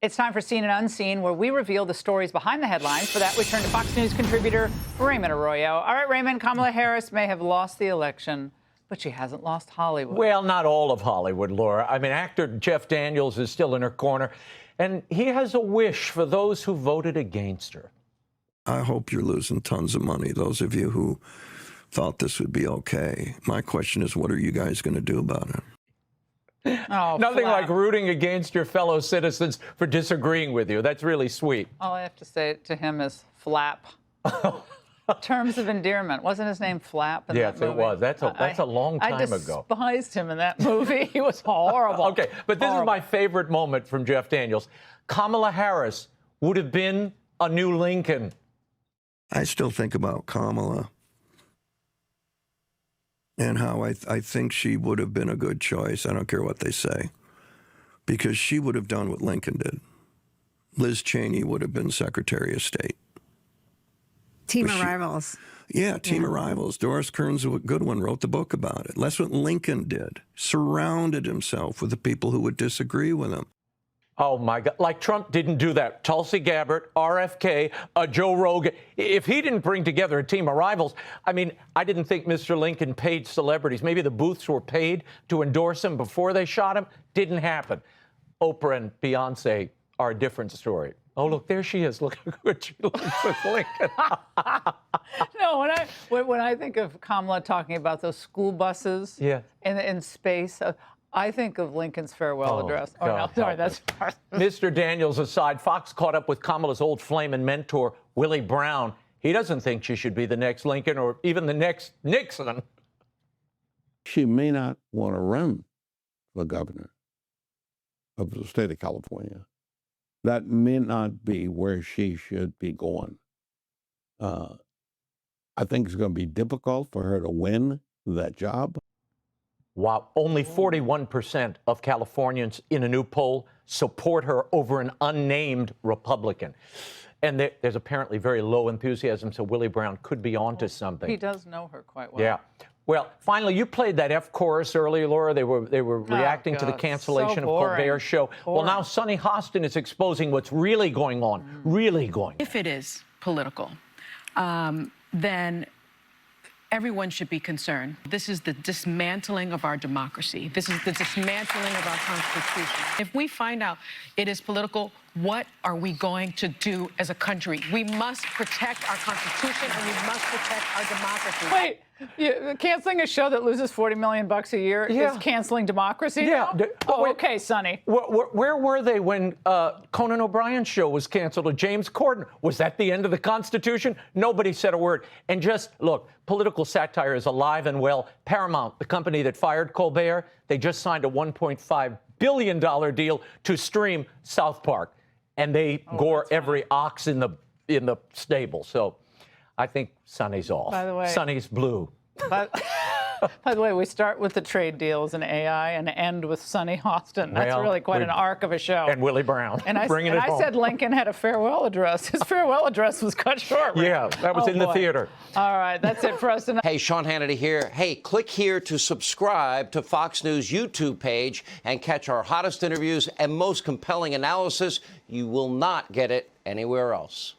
It's time for Seen and Unseen, where we reveal the stories behind the headlines. For that, we turn to Fox News contributor Raymond Arroyo. All right, Raymond, Kamala Harris may have lost the election, but she hasn't lost Hollywood. Well, not all of Hollywood, Laura. I mean, actor Jeff Daniels is still in her corner, and he has a wish for those who voted against her. I hope you're losing tons of money, those of you who thought this would be okay. My question is, what are you guys going to do about it? Oh, Nothing flap. like rooting against your fellow citizens for disagreeing with you. That's really sweet. All I have to say to him is flap. Terms of endearment. Wasn't his name Flap in Yes, that movie? it was. That's a long time I ago. despised him in that movie. He was horrible. Okay, but this is my favorite moment from Jeff Daniels. Kamala Harris would have been a new Lincoln. I still think about Kamala and how I think she would have been a good choice. I don't care what they say, because she would have done what Lincoln did. Liz Cheney would have been Secretary of State. Team of Rivals. Yeah, Team of Rivals. Doris Kearns Goodwin wrote the book about it. That's what Lincoln did. Surrounded himself with the people who would disagree with him. Oh, my God. Like Trump didn't do that. Tulsi Gabbard, RFK, Joe Rogan. If he didn't bring together a team of rivals, I mean, I didn't think Mr. Lincoln paid celebrities. Maybe the Booths were paid to endorse him before they shot him. Didn't happen. Oprah and Beyonce are a different story. Oh, look, there she is. Look how good she looks with Lincoln. No, when I think of Kamala talking about those school buses in space, I think of Lincoln's farewell address. Oh, no, sorry, that's Mr. Daniels aside, Fox caught up with Kamala's old flame and mentor, Willie Brown. He doesn't think she should be the next Lincoln or even the next Nixon. She may not want to run for governor of the state of California. That may not be where she should be going. I think it's going to be difficult for her to win that job. Wow, only 41% of Californians in a new poll support her over an unnamed Republican. And there's apparently very low enthusiasm, so Willie Brown could be onto something. He does know her quite well. Yeah. Well, finally, you played that F chorus earlier, Laura. They were reacting to the cancellation of Colbert's show. Well, now Sunny Hostin is exposing what's really going on, really going on. If it is political, then everyone should be concerned. This is the dismantling of our democracy. This is the dismantling of our Constitution. If we find out it is political, what are we going to do as a country? We must protect our Constitution and we must protect our democracy. Wait, canceling a show that loses $40 million a year is canceling democracy now? Oh, okay, Sonny. Where were they when Conan O'Brien's show was canceled or James Corden? Was that the end of the Constitution? Nobody said a word. And just, look, political satire is alive and well. Paramount, the company that fired Colbert, they just signed a $1.5 billion deal to stream South Park. And they gore every ox in the stable. So I think Sonny's off. By the way, Sonny's blue. By the way, we start with the trade deals and AI and end with Sunny Hostin. That's really quite an arc of a show. And Willie Brown. And I said Lincoln had a farewell address. His farewell address was cut short. Right? Yeah, that was in the theater. All right, that's it for us tonight. Hey, Sean Hannity here. Hey, click here to subscribe to Fox News YouTube page and catch our hottest interviews and most compelling analysis. You will not get it anywhere else.